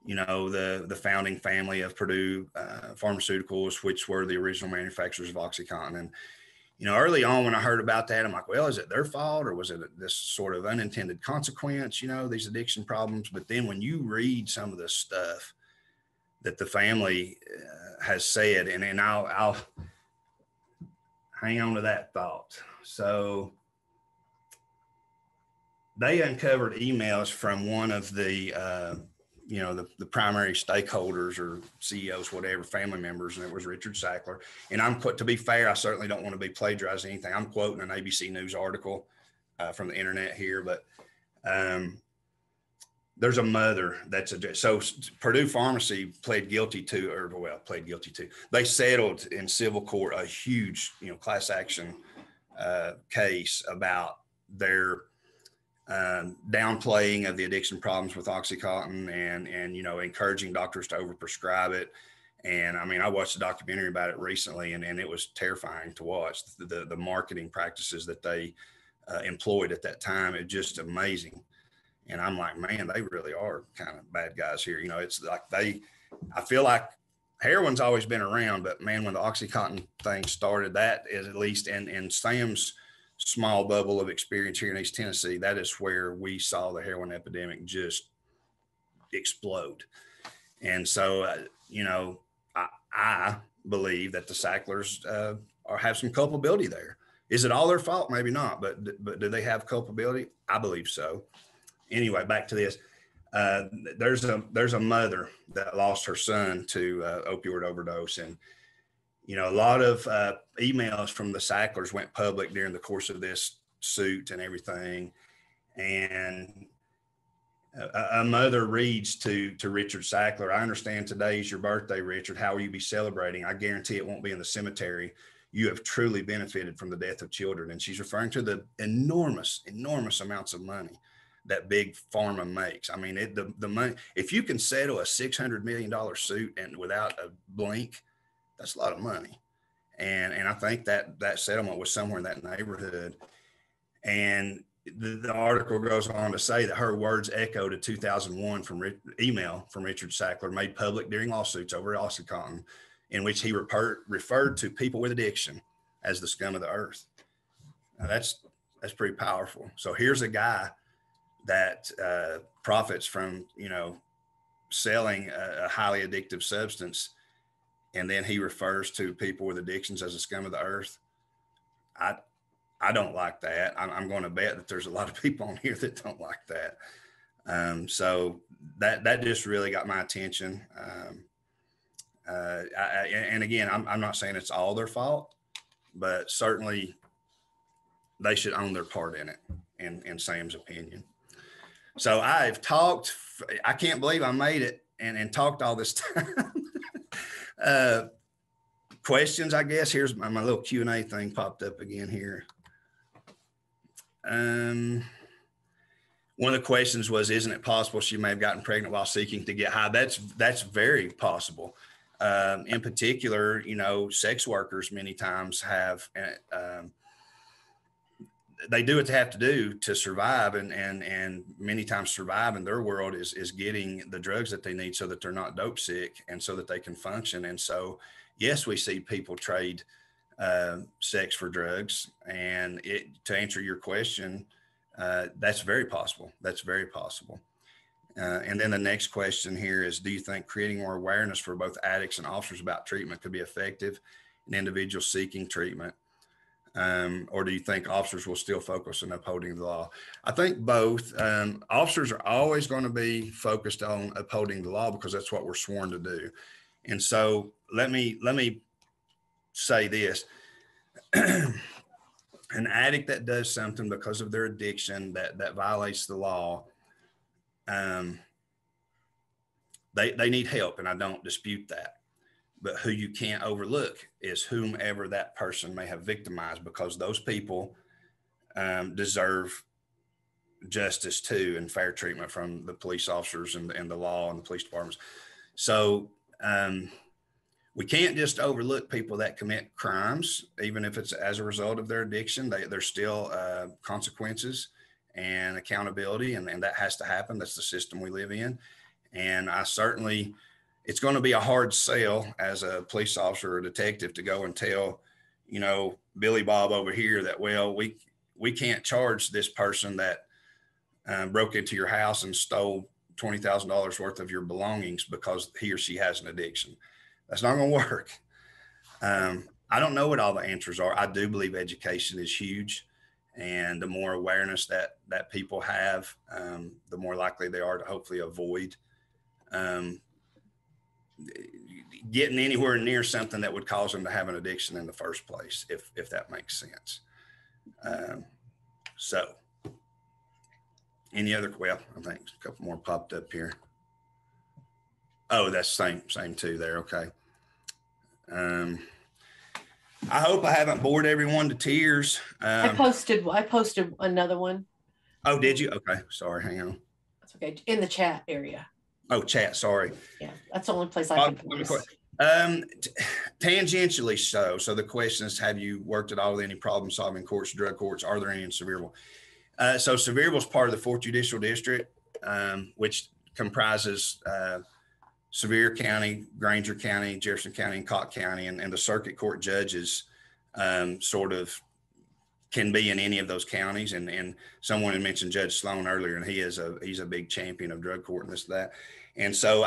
[SPEAKER 2] the founding family of Purdue Pharmaceuticals, which were the original manufacturers of OxyContin. And, early on when I heard about that, I'm like, well, is it their fault or was it this sort of unintended consequence, these addiction problems? But then when you read some of the stuff that the family has said, and I'll hang on to that thought. So they uncovered emails from one of the the primary stakeholders or CEOs, whatever, family members, and it was Richard Sackler. And to be fair, I certainly don't want to be plagiarizing anything. I'm quoting an ABC News article from the internet here, but there's a mother that's so Purdue Pharmacy pled guilty to. They settled in civil court a huge, class action case about their downplaying of the addiction problems with OxyContin and encouraging doctors to overprescribe it. And I mean, I watched a documentary about it recently, and it was terrifying to watch the marketing practices that they employed at that time. It's just amazing. And I'm like, man, they really are kind of bad guys here. It's like I feel like heroin's always been around, but man, when the OxyContin thing started, that is at least in Sam's small bubble of experience here in East Tennessee, that is where we saw the heroin epidemic just explode. And so, I believe that the Sacklers have some culpability there. Is it all their fault? Maybe not, but do they have culpability? I believe so. Anyway, back to this. There's a mother that lost her son to opioid overdose, and a lot of emails from the Sacklers went public during the course of this suit and everything. And a mother reads to Richard Sackler, "I understand today is your birthday, Richard. How will you be celebrating? I guarantee it won't be in the cemetery. You have truly benefited from the death of children." And she's referring to the enormous amounts of money that big pharma makes. I mean, the money, if you can settle a $600 million suit and without a blink, that's a lot of money. And I think that settlement was somewhere in that neighborhood. And the article goes on to say that her words echoed a 2001 email from Richard Sackler made public during lawsuits over OxyContin, in which he referred to people with addiction as the scum of the earth. Now that's pretty powerful. So here's a guy that profits from, selling a highly addictive substance, and then he refers to people with addictions as the scum of the earth. I don't like that. I'm going to bet that there's a lot of people on here that don't like that. So that just really got my attention. And again, I'm not saying it's all their fault, but certainly they should own their part in it, in Sam's opinion. So I've talked, I can't believe I made it and talked all this time. Questions, I guess. Here's my little Q&A thing popped up again here. One of the questions was, isn't it possible she may have gotten pregnant while seeking to get high? That's very possible. In particular, sex workers many times have, they do what they have to do to survive, and many times survive in their world is getting the drugs that they need so that they're not dope sick and so that they can function. And so, yes, we see people trade sex for drugs. And to answer your question, that's very possible. That's very possible. And then the next question here is, do you think creating more awareness for both addicts and officers about treatment could be effective in individuals seeking treatment? Or do you think officers will still focus on upholding the law? I think both. Officers are always going to be focused on upholding the law because that's what we're sworn to do. And so let me say this. An addict that does something because of their addiction that violates the law, they need help, and I don't dispute that. But who you can't overlook is whomever that person may have victimized, because those people deserve justice too, and fair treatment from the police officers and the law and the police departments. So we can't just overlook people that commit crimes, even if it's as a result of their addiction. There's still consequences and accountability, and that has to happen. That's the system we live in. And it's going to be a hard sell as a police officer or a detective to go and tell, Billy Bob over here that, well, we can't charge this person that broke into your house and stole $20,000 worth of your belongings because he or she has an addiction. That's not going to work. I don't know what all the answers are. I do believe education is huge. And the more awareness that people have, the more likely they are to hopefully avoid getting anywhere near something that would cause them to have an addiction in the first place, if that makes sense. So Any other? Well, I think a couple more popped up here. Oh, that's same too there. Okay. I hope I haven't bored everyone to tears.
[SPEAKER 3] I posted another one.
[SPEAKER 2] Oh, did you? Okay. Sorry. Hang on.
[SPEAKER 3] That's okay. In the chat area.
[SPEAKER 2] Oh, chat. Sorry.
[SPEAKER 3] Yeah. That's the only place I can post.
[SPEAKER 2] Tangentially so. So the question is, have you worked at all with any problem solving courts, drug courts? Are there any in Sevierville? So Sevierville is part of the 4th Judicial District, which comprises Sevier County, Granger County, Jefferson County, and Cocke County, and the circuit court judges sort of can be in any of those counties. And someone had mentioned Judge Sloan earlier, and he's a big champion of drug court and this, that. And so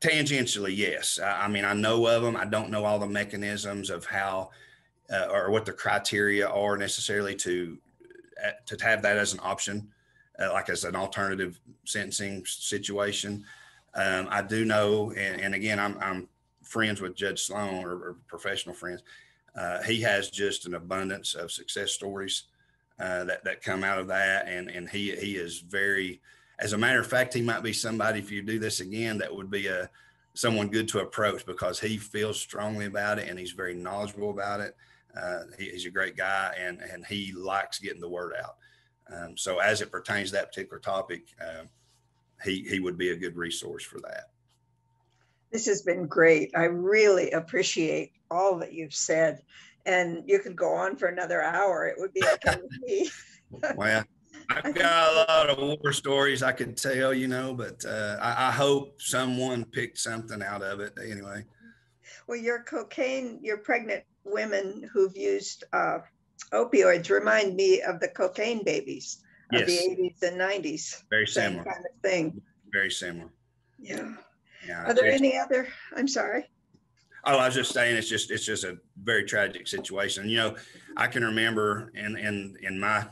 [SPEAKER 2] tangentially, yes. I mean, I know of them. I don't know all the mechanisms of how or what the criteria are necessarily to have that as an option, like as an alternative sentencing situation. I do know, and again, I'm friends with Judge Sloan or professional friends. He has just an abundance of success stories that come out of that, and he is very. As a matter of fact, he might be somebody, if you do this again, that would be someone good to approach, because he feels strongly about it and he's very knowledgeable about it. He's a great guy, and he likes getting the word out. So as it pertains to that particular topic, he would be a good resource for that.
[SPEAKER 1] This has been great. I really appreciate all that you've said, and you could go on for another hour. It would be okay with me.
[SPEAKER 2] Well, I've got a lot of war stories I could tell, but I hope someone picked something out of it anyway.
[SPEAKER 1] Well, your pregnant women who've used opioids remind me of the cocaine babies of the 80s and 90s.
[SPEAKER 2] Very similar.
[SPEAKER 1] Same kind of thing.
[SPEAKER 2] Very similar.
[SPEAKER 1] Yeah.
[SPEAKER 2] Yeah.
[SPEAKER 1] Are there any other? I'm sorry.
[SPEAKER 2] Oh, I was just saying, it's just a very tragic situation. I can remember in my,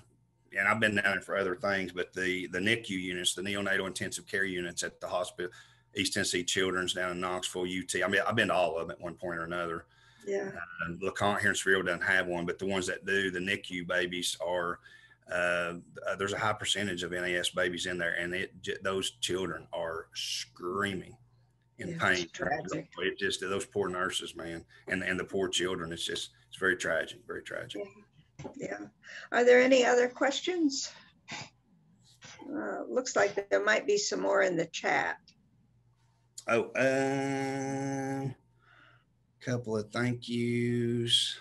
[SPEAKER 2] and I've been down there for other things, but the NICU units, the neonatal intensive care units at the hospital, East Tennessee Children's down in Knoxville, UT. I mean, I've been to all of them at one point or another.
[SPEAKER 1] Yeah.
[SPEAKER 2] LeConte here in Sevierville doesn't have one, but the ones that do, the NICU babies are, there's a high percentage of NAS babies in there, and those children are screaming in pain. It just, those poor nurses, man, and the poor children. It's very tragic, very tragic.
[SPEAKER 1] Yeah. Are there any other questions? Looks like there might be some more in the chat.
[SPEAKER 2] Oh, couple of thank yous.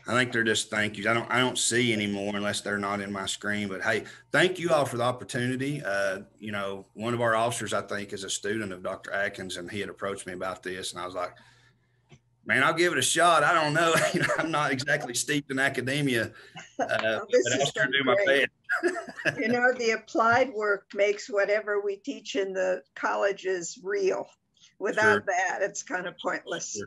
[SPEAKER 2] I think they're just thank yous. I don't see any more unless they're not in my screen. But hey, thank you all for the opportunity. One of our officers, I think, is a student of Dr. Atkins, and he had approached me about this, and I was like, man, I'll give it a shot. I don't know. I'm not exactly steeped in academia, but I'll sure do my best.
[SPEAKER 1] The applied work makes whatever we teach in the colleges real. Without that, it's kind of pointless.
[SPEAKER 2] Sure.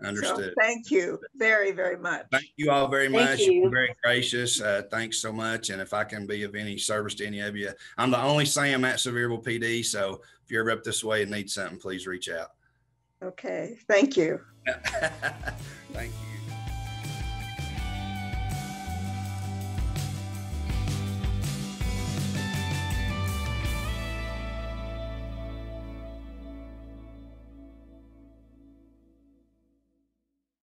[SPEAKER 2] Understood.
[SPEAKER 1] So thank you very, very much.
[SPEAKER 2] Thank you all very much. You're very gracious. Thanks so much. And if I can be of any service to any of you, I'm the only Sam at Sevierville PD. So if you're ever up this way and need something, please reach out.
[SPEAKER 1] Okay. Thank you.
[SPEAKER 2] Thank you.